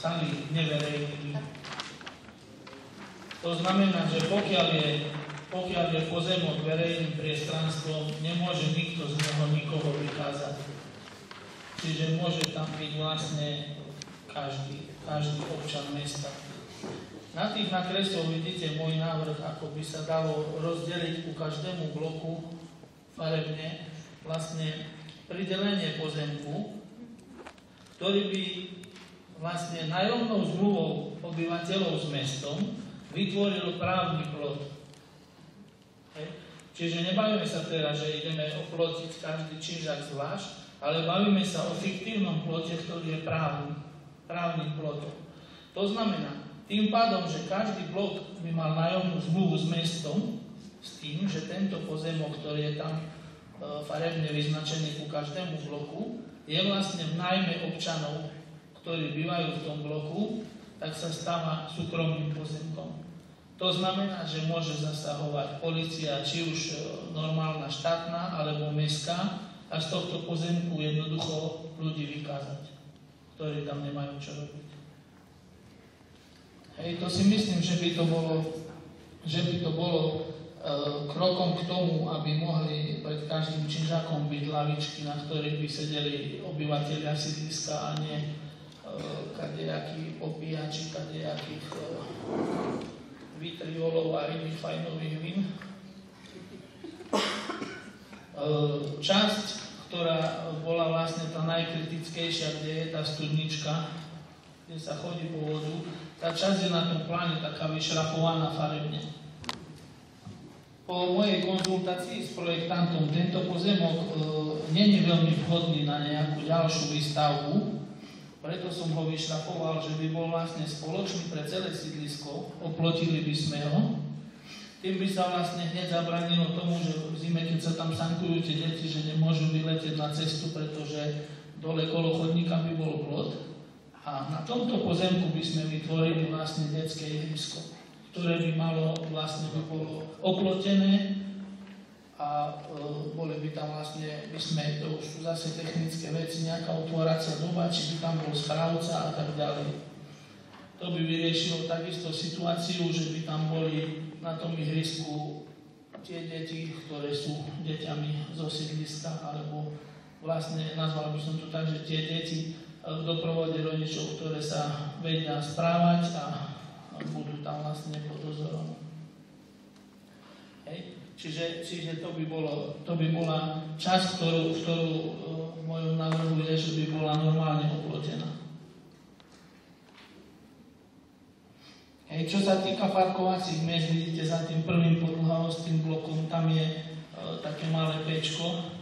stali neverejnými. To znamená, že pokiaľ je pozemok verejným priestranstvom, nemôže nikto z neho nikoho vykázať. Čiže môže tam byť vlastne každý občan mesta. Na tých nakresoch vidíte môj návrh, ako by sa dalo rozdeliť ku každému bloku farebne vlastne pridelenie pozemku, ktorý by vlastne nájomnou zmluvou obyvateľov s mestom vytvoril právny plot. Čiže nebavíme sa teraz, že ideme oplotiť každý činžak zvlášť, ale bavíme sa o fiktívnom plote, ktorý je právnym plotom. To znamená, tým pádom, že každý blok by mal nájomnú zmluvu s mestom, s tým, že tento pozemok, ktorý je tam farebne vyznačený ku každému bloku, je vlastne v nájme občanov, ktorí bývajú v tom bloku, tak sa stáva súkromným pozemkom. To znamená, že môže zasahovať polícia, či už normálna štátna alebo mestská, a z tohto pozemku jednoducho ľudí vykázať, ktorí tam nemajú čo robiť. To si myslím, že by to bolo krokom k tomu, aby mohli pred každým činžakom byť lavičky, na ktorých by sedeli obyvateľia sídliska a nie kadejakí popíjači, kadejakých vitriolov a iných fajnových vín. Časť, ktorá bola vlastne tá najkritickejšia, kde je tá studnička, kde sa chodí po vodu, tá časť je na tom pláne taká vyšrafovaná farebne. Po mojej konzultácii s projektantom tento pozemok nie je veľmi vhodný na nejakú ďalšiu výstavbu, preto som ho vyšrafoval, že by bol vlastne spoločný pre celé sídlisko, oplotili by sme ho. Tým by sa vlastne hneď zabranilo tomu, že v zime, keď sa tam sankujú tie deti, že nemôžu vyletieť na cestu, pretože dole kolo chodníka by bol plot. A na tomto pozemku by sme vytvorili vlastne detské ihrisko, ktoré by malo vlastne by bolo oplotené a boli by tam vlastne, to už sú zase technické veci, nejaká otvoracia doba, či by tam bol správca a tak ďalej. To by vyriešilo takisto situáciu, že by tam boli na tom ihrisku tie deti, ktoré sú deťami zo sídliska, alebo vlastne nazval by som to tak, že tie deti v doprovode rodičov, ktoré sa vedia správať a budú tam vlastne pod dozorom. Čiže to by bola časť, ktorú v mojom návrhu je, že by bola normálne oplotená. Čo sa týka parkovacích miest, vidíte za tým prvým podlhavostným blokom, tam je také malé pečko.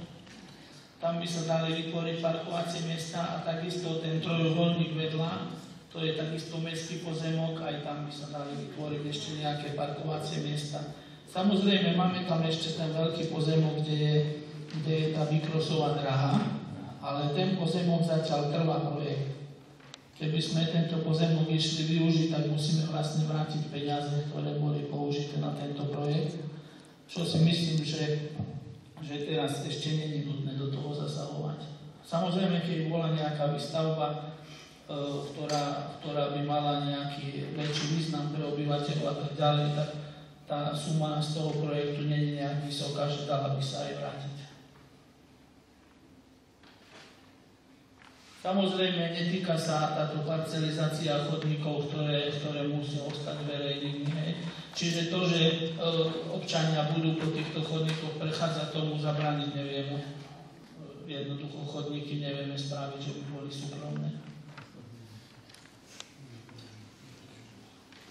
Tam by sa dali vytvoriť parkovacie miesta a takisto ten trojuholník vedľa, to je takisto mestský pozemok, aj tam by sa dali vytvoriť ešte nejaké parkovacie miesta. Samozrejme, máme tam ešte ten veľký pozemok, kde je tá výkrosová dráha, ale ten pozemok zatiaľ trvá projekt. Keby sme tento pozemok išli využiť, tak musíme vlastne vrátiť peniaze, ktoré boli použité na tento projekt, čo si myslím, že teraz ešte nie je nutné do toho zasahovať. Samozrejme, keď bola nejaká výstavba, ktorá by mala nejaký väčší význam pre obyvateľov a tak ďalej, tak tá suma z toho projektu nie je nejak vysoká, že dala by sa aj vrátiť. Samozrejme, netýka sa táto parcelizácia chodníkov, ktoré musia ostať verejnými. Čiže to, že občania budú po týchto chodníkoch prechádzať, tomu zabrániť nevieme. Jednoducho chodníky nevieme spraviť, že by boli súkromné.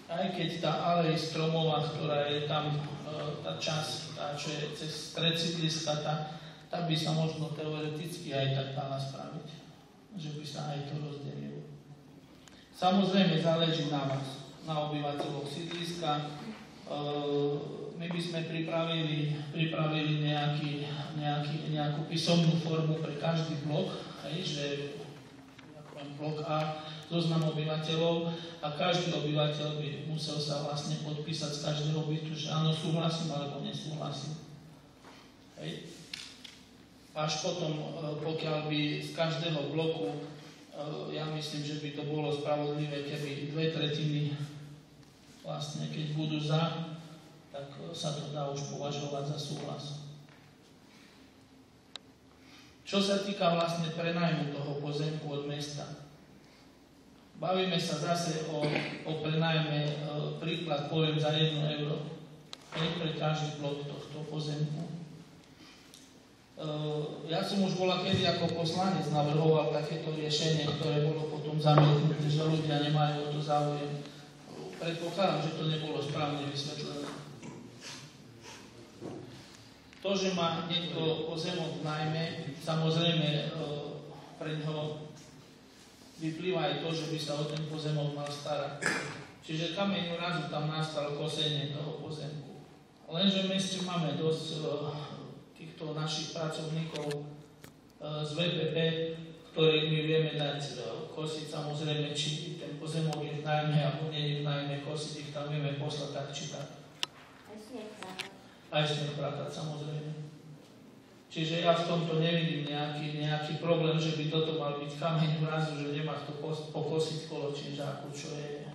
Aj keď tá alej stromová, ktorá je tam, tá časť, tá, čo je cez stred sídliska, tá by sa možno teoreticky aj tak dala spraviť, že by sa aj to rozdelilo. Samozrejme, záleží na vás, na obyvateľoch sídliska. My by sme pripravili nejakú písomnú formu pre každý blok, že blok A, zoznam obyvateľov a každý obyvateľ by musel sa vlastne podpísať z každého bytu, že áno, súhlasím alebo nesúhlasím. Až potom, pokiaľ by z každého bloku ja myslím, že by to bolo spravodlivé, keby 2/3 vlastne, keď budú za, tak sa to dá už považovať za súhlas. Čo sa týka vlastne prenajmu toho pozemku od mesta, bavíme sa zase o prenajme, príklad poviem za 1 euro, pre každý blok tohto pozemku. Ja som už bola kedy ako poslanec navrhoval takéto riešenie, ktoré bolo potom zamietnuté, že ľudia nemajú o to záujem. Predpokladám, že to nebolo správne vysvetlené. To, že má niekto pozemok v nájme, samozrejme pre ňoho vyplýva aj to, že by sa o ten pozemok mal starať. Čiže kameň razu tam nastal kosenie toho pozemku. Lenže v meste máme dosť týchto našich pracovníkov z VPP, ktorých my vieme dať kosiť, samozrejme, či ten pozemok je v nájme alebo nie je v nájme, kosiť ich tam vieme poslať tak či tak. Aj sneh prakať, samozrejme. Čiže ja v tomto nevidím nejaký problém, že by toto mal byť kameň mrazu, že nemá kto pokosiť kolo činžáku, čo je...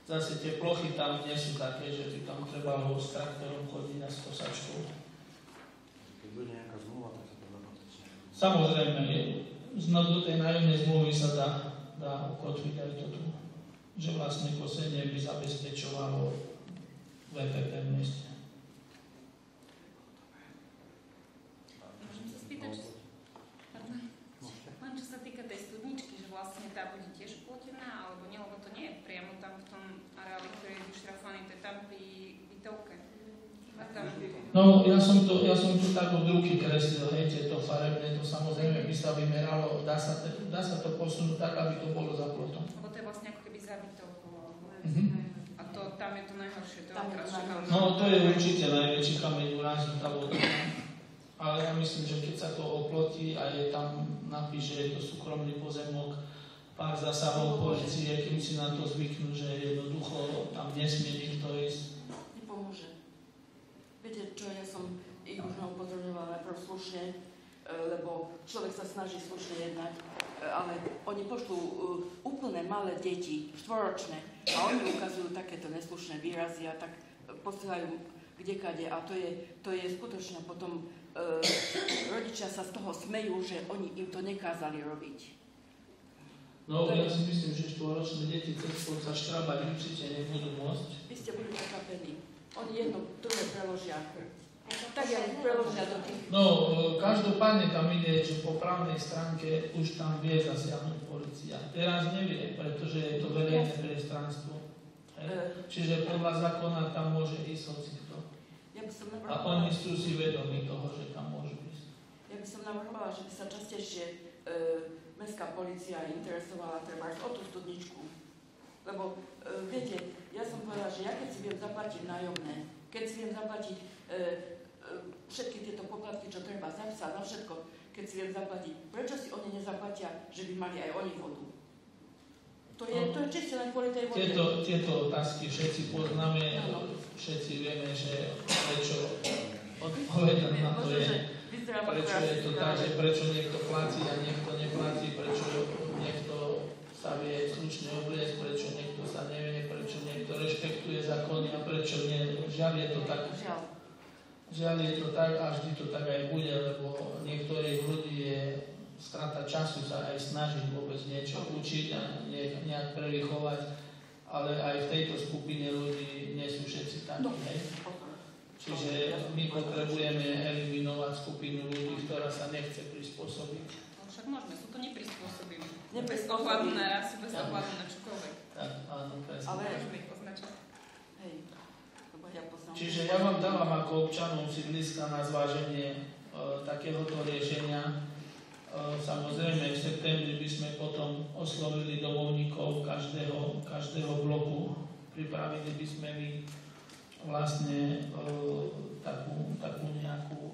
Zase tie plochy tam nie sú také, že by tam trebalo s traktorom chodiť a s kosačkou. Keď bude nejaká zmluva, tak sa to dá patrične. Samozrejme, do tej nájomnej zmluvy sa dá ukotviť aj toto, že vlastne kosenie by zabezpečovalo VPP v meste. Len čo sa týka tej studničky, že vlastne tá bude tiež uplotená, alebo nie, lebo to nie je priamo tam v tom areáli, ktorý je vyštrafovaný, to je tam pri bytovke. No, ja som to tak od ruky kreslil, hej, tieto farebné, to samozrejme by sa vymeralo, dá sa to posunúť tak, aby to bolo za plotom. Lebo to je vlastne ako keby za bytovkou. A to, tam je to najhoršie, to je krásne. No, to je určite najväčší kameň úrazu, tá voda. Ale ja myslím, že keď sa to oplotí a je tam napíš, že je to súkromný pozemok, pár zasahov polície, kým si na to zvyknú, že jednoducho tam nesmie nikto ísť. Nepomôže. Viete čo, ja som ich už upozorňovala najprv slušne, lebo človek sa snaží slušne jednať, ale oni pošlú úplne malé deti, 4-ročné, a oni ukazujú takéto neslušné výrazy a tak posielajú kdekade a to je skutočne potom rodičia sa z toho smejú, že oni im to nekázali robiť. No, ja si myslím, že 4-ročné deti cestou sa štrabať určite nebudú môcť. Vy ste boli prekvapení. Oni jedno druhé preložia. Tak ja ich preložia do tých... No, každopádne tam ide, že po právnej stránke už tam vie zasiahnuť polícia. Teraz nevie, pretože je to verejné priestranstvo. Čiže podľa zákona tam môže ísť hocikto. A oni sú si vedomí toho, že tam môžu ísť. Ja by som navrhovala, že by sa častejšie mestská polícia interesovala treba o tú studničku. Lebo, viete, ja som povedala, že ja keď si viem zaplatiť nájomné, keď si viem zaplatiť všetky tieto poplatky, čo treba zapísať na všetko, keď si viem zaplatiť, prečo si oni nezaplatia, že by mali aj oni vodu? To je čisto len kvôli tej vode. Tieto otázky všetci poznáme, všetci vieme, že prečo odpovedať na to je, prečo je to tak, že prečo niekto platí a niekto neplatí, prečo niekto sa vie slušne obliecť, prečo niekto sa nevie, prečo niekto rešpektuje zákony a prečo nie. Žiaľ je to tak. Žiaľ je to tak a vždy to tak aj bude, lebo niektorých ľudí je strata času sa aj snažiť vôbec niečo učiť a nejak prevychovať, ale aj v tejto skupine ľudí nie sú všetci takí, hej? Čiže my potrebujeme eliminovať skupinu ľudí, ktorá sa nechce prispôsobiť. Však môžeme, sú to neprispôsobili. Bez ohľadu na rasu, bez ohľadu na čokoľvek. Tak, áno, presne. Ale môžeme ich označať. Hej, lebo ja poznám. Čiže ja vám dávam ako občanom sídliska na zváženie takéhoto riešenia. Samozrejme, v septembri by sme potom oslovili domovníkov každého bloku. Pripravili by sme my vlastne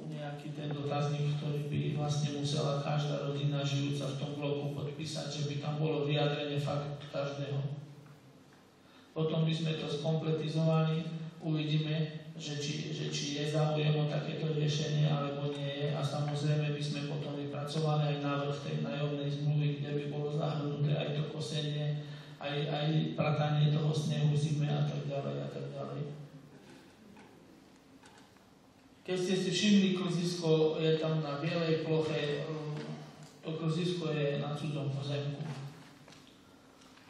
nejaký ten dotazník, ktorý by vlastne musela každá rodina žijúca v tom bloku podpísať, že by tam bolo vyjadrenie fakt každého. Potom by sme to skompletizovali, uvidíme, že či je záujem o takéto riešenie, alebo nie je, a samozrejme by sme potom vypracovali vypracovaný aj návrh tej nájomnej zmluvy, kde by bolo zahrnuté aj to kosenie, aj pratanie toho snehu v zime a tak ďalej a tak ďalej. Keď ste si všimli, klzisko je tam na bielej ploche, to klzisko je na cudzom pozemku.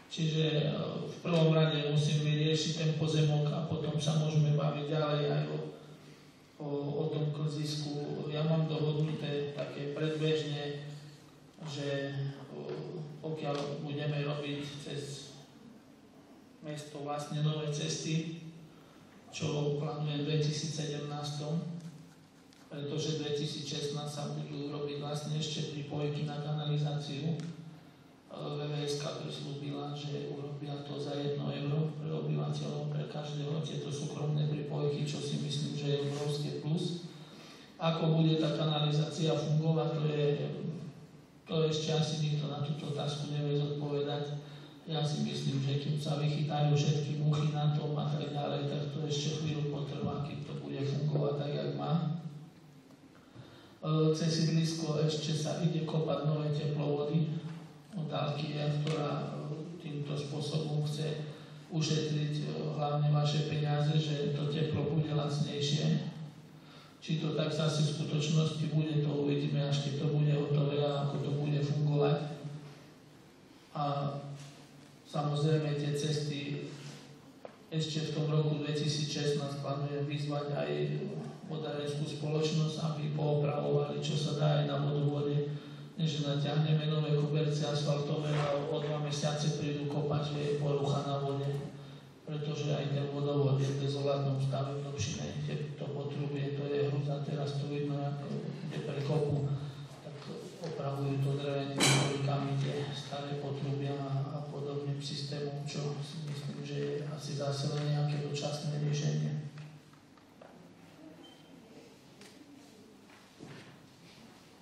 Čiže v prvom rade musíme riešiť ten pozemok a potom sa môžeme baviť ďalej aj o tom klzisku. Ja mám dohodnuté také predbežne, že pokiaľ budeme robiť cez mesto vlastne nové cesty, čo plánujem v 2017, pretože v 2016 sa budú robiť vlastne ešte pripojky na kanalizáciu. VVS-ka prislúbila, že urobia to za 1 euro pre obyvateľov, pre každého tieto súkromné pripojky, čo si myslím, že je obrovské plus. Ako bude tá kanalizácia fungovať, to ešte asi nikto na túto otázku nevie zodpovedať. Ja si myslím, že keď sa vychytajú všetky muchy na tom a tak ďalej, tak to ešte chvíľu potrvá, keď to bude fungovať tak, jak má. Cez sídlisko ešte sa ide kopať nové teplovody od Alkia, ktorá týmto spôsobom chce ušetriť hlavne vaše peniaze, že to teplo bude lacnejšie. Či to tak zase v skutočnosti bude, to uvidíme, až keď to bude hotové a ako to bude fungovať. A samozrejme tie cesty ešte v tom roku 2016 plánujem vyzvať aj vodárenskú spoločnosť, aby poopravovali, čo sa dá aj na vodovode, než natiahneme nové koberce asfaltové a o 2 mesiace prídu kopať, že je porucha na vode. Pretože aj ten vodovod je v dezolátnom stave v Dobšine, kde to potrubie, to je hrúza, teraz to vidno, ako kde prekopu, tak opravujú to drevenými kolikami tie staré potrubia a podobným systémom, čo si myslím, že je asi zase len nejaké dočasné riešenie.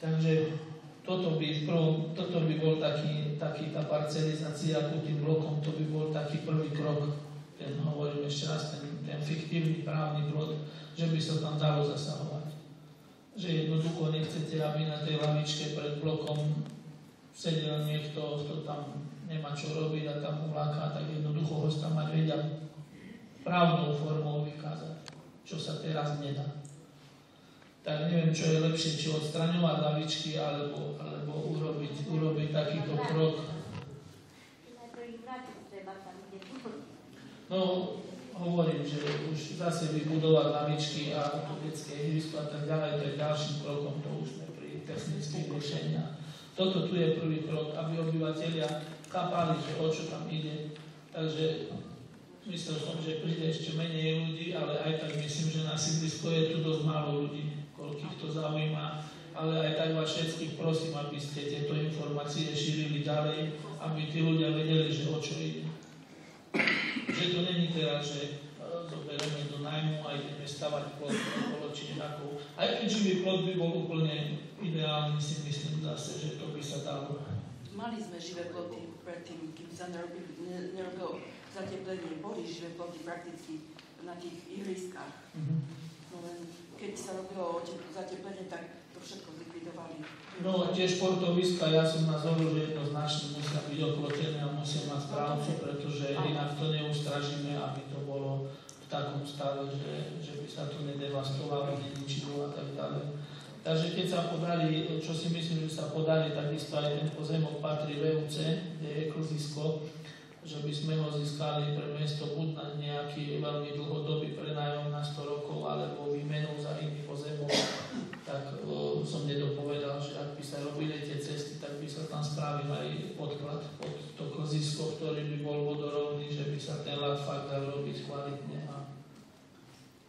Takže toto by bol taký tá parcelizácia ku tým blokom, to by bol taký prvý krok, ten hovorím ešte raz, ten fiktívny právny plod, že by sa tam dalo zasahovať. Že jednoducho nechcete, aby na tej lavičke pred blokom sedel niekto, kto tam nemá čo robiť a tam uláka, tak jednoducho ho tam mať vedia právnou formou vykázať, čo sa teraz nedá. Tak neviem, čo je lepšie, či odstraňovať lavičky, alebo urobiť takýto krok. No, hovorím, že už zase vybudovať lavičky a to detské ihrisko a tak ďalej, to je ďalším krokom, to už sme pri technických riešeniach. Toto tu je prvý krok, aby obyvateľia chápali, že o čo tam ide. Takže myslel som, že príde ešte menej ľudí, ale aj tak myslím, že na sídlisku je tu dosť málo ľudí, koľkých to zaujíma, ale aj tak vás všetkých prosím, aby ste tieto informácie šírili ďalej, aby tí ľudia vedeli, že o čo ide. Že to není teraz, že zoberieme do nájmu a ideme stavať plot okolo Činiakov. Aj keď živý plot by bol úplne ideálny, si myslím zase, že to by sa dalo. Mali sme živé ploty predtým, keby sa nerobilo zateplenie, boli živé ploty prakticky na tých ihriskách. No len keď sa robilo zateplenie, tak to všetko zlikvidovali. No, tie športoviska, ja som nazoru, že jednoznačne musia byť oplotené a musia mať správcu, pretože inak to neustražíme, aby to bolo v takom stave, že by sa to nedevastovalo, neničilo a tak ďalej. Takže keď sa podarí, čo si myslím, že sa podarí, takisto aj ten pozemok patrí VUC, kde je klzisko, že by sme ho získali pre mesto buď na nejaký veľmi dlhodobý prenájom na 100 rokov, alebo výmenu za iný pozemok, tak som nedopovedal, že ak by sa robili tie cesty, tak by sa tam spravil aj podklad pod to klzisko, ktorý by bol vodorovný, že by sa ten ľad fakt dal robiť kvalitne a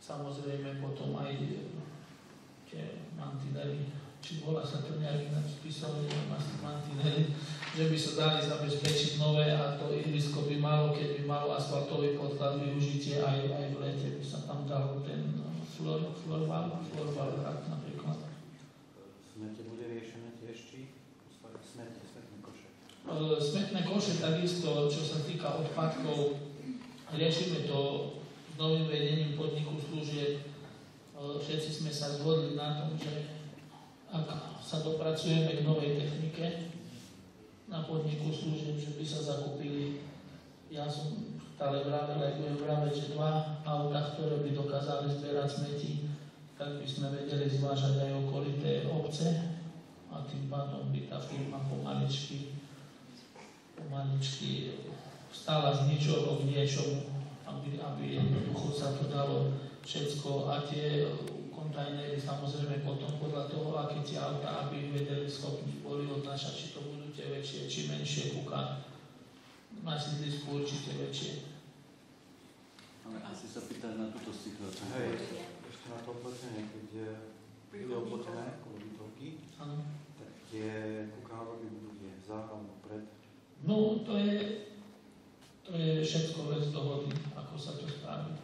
samozrejme potom aj tie mantinely, či volá sa to nejak ináč spisovne, mantinely, že by sa dali zabezpečiť nové a to ihrisko by malo, keď by malo asfaltový podklad využitie, aj v lete by sa tam dal ten florval hrať napríklad. Smete bude riešené tiež, či smetné koše? Smetné koše takisto, čo sa týka odpadkov, riešime to s novým vedením podniku služieb. Všetci sme sa zhodli na tom, že ak sa dopracujeme k novej technike na podniku služieb, že by sa zakúpili, ja som stále vravel, aj budem vraveť, že 2 autá, ktoré by dokázali zbierať smeti, tak by sme vedeli zvážať aj okolité obce a tým pádom by tá firma pomaličky stála z ničoho k niečomu, aby jednoducho sa to dalo všetko a tie kontajnery samozrejme potom podľa toho, aké tie auta, aby ich vedeli schopní boli odnášať, či to budú tie väčšie, či menšie kúka na sídlisku určite väčšie. Ale asi sa pýtaš na túto situáciu. Hej, ešte na to oplotenie, keď bude oplotené okolo bytovky, Áno. tak tie kúkávky budú kde za alebo pred. No, to je všetko vec dohody, ako sa to spraví.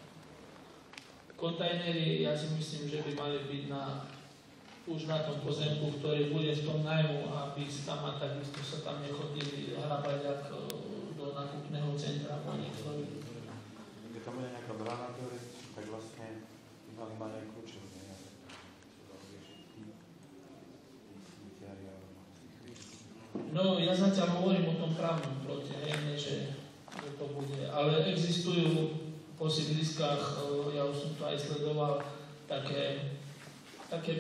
Kontajnery, ja si myslím, že by mali byť už na tom pozemku, ktorý bude v tom najmu, aby tam a takisto sa tam nechodili hrabať ako do nákupného centra po niektorých. Keď tam bude nejaká brána teoreticky, tak vlastne by mali mať aj kľúče. No, ja zatiaľ hovorím o tom právnom plote, nie, že to bude, ale existujú po sídliskách, ja už som to aj sledoval, také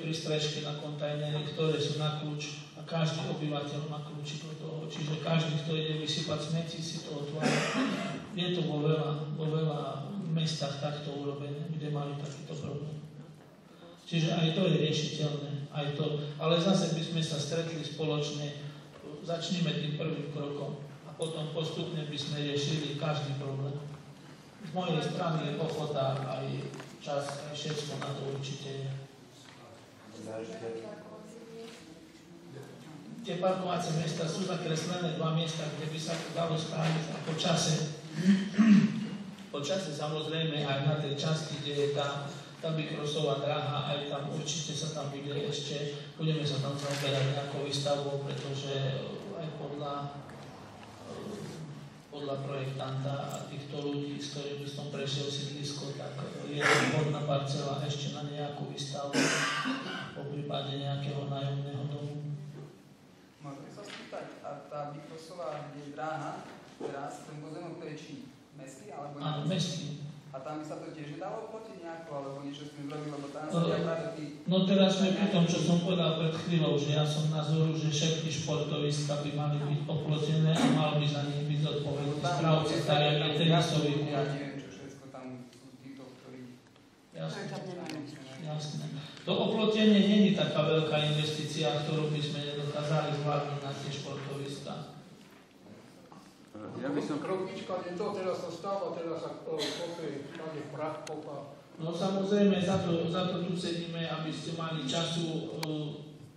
prístrežky na kontajnery, ktoré sú na kľúč a každý obyvateľ má kľúčik od toho, čiže každý, kto ide vysypať smeti, si to otvára. Je to vo veľa mestách takto urobené, kde mali takýto problém. Čiže aj to je riešiteľné, aj to, ale zase by sme sa stretli spoločne. Začneme tým prvým krokom a potom postupne by sme riešili každý problém. Z mojej strany je ochota aj čas, aj všetko na to určite je. Tie parkovacie miesta sú zakreslené 2 miesta, kde by sa to dalo spraviť a po čase samozrejme aj na tej časti, kde je tá vykrosová dráha, aj tam určite sa tam budeme sa tam zaoberať nejakou výstavbou, pretože aj podľa projektanta a týchto ľudí, s ktorými som prešiel sídlisko, tak je vhodná parcela ešte na nejakú výstavbu po prípade nejakého nájomného domu. Môžem sa spýtať, a tá vykrosová dráha, teraz ten pozemok, ktorý je či mestský, alebo nie? Áno, mestský. A tam by sa to tiež nedalo oplotiť nejako, alebo niečo s tým zrobiť, lebo tam sa práve tí... No teraz sme pri tom, čo som povedal pred chvíľou, že ja som názoru, že všetky športoviska by mali byť oplotené a mal by za nich byť zodpovedný správca, tak jak je tenisový Ja kôr. neviem, čo všetko tam sú títo, ktorí... Jasné. To oplotenie nie je taká veľká investícia, ktorú by sme nedokázali zvládnuť na tie športoviska. Ja by som... Kropička, kde to teraz sa stáva, teraz sa kopie, všade prach kopa. No samozrejme, za to tu sedíme, aby ste mali času,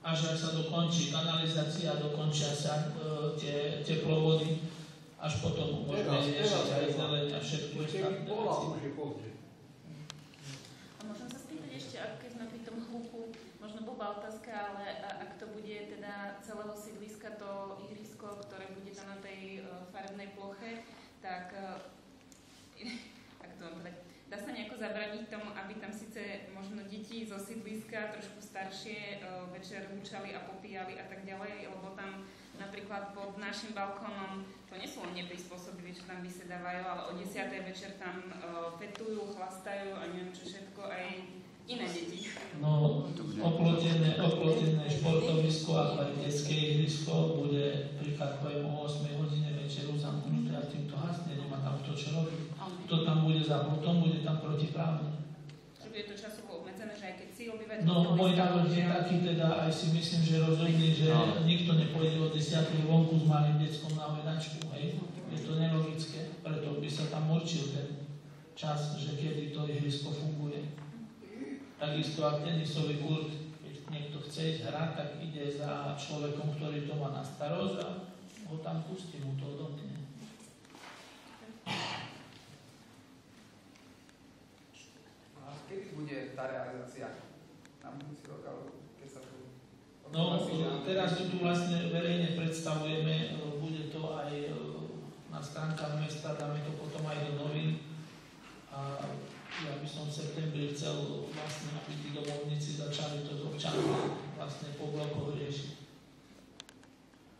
až sa dokončí kanalizácia, dokončia sa tie teplovody, až potom môžeme riešiť aj zeleň a všetky ostatné veci. A môžem sa spýtať ešte, keď sme pri tom hluku, možno blbá otázka, ale ak to bude teda celého sídliska to ihrisko, ktoré bude tam na tej farebnej ploche, tak ako to mám povedať, dá sa nejako zabraniť tomu, aby tam síce možno deti zo sídliska trošku staršie večer húčali a popíjali a tak ďalej, lebo tam napríklad pod našim balkónom, to nie sú len neprispôsobili, čo tam vysedávajú, ale o 10. večer tam fetujú, chlastajú a neviem čo všetko, aj iné deti. No, oplotené športovisko ako aj detské ihrisko bude pri Karpojem o 8 hodine večeru zamknuté a týmto hasne, nemá tam kto čo robiť. Kto tam bude za plotom, bude tam protiprávne. Že bude to časovo obmedzené, že aj keď si obyvateľ... No, môj návrh je taký, teda aj si myslím, že rozhodne, že nikto nepôjde o 10. vonku s malým deckom na obedačku, hej. Je to nelogické, preto by sa tam určil ten čas, že kedy to ihrisko funguje. Takisto ak tenisový kurt, keď niekto chce ísť hrať, tak ide za človekom, ktorý to má na starosť a ho tam pustí, mu to odomkne. A kedy bude tá realizácia? Na budúci rok, alebo keď sa tu... No, teraz tu vlastne verejne predstavujeme, bude to aj na stránkach mesta, dáme to potom aj do novín. A ja by som v septembri chcel vlastne, aby tí domovníci začali to s občanmi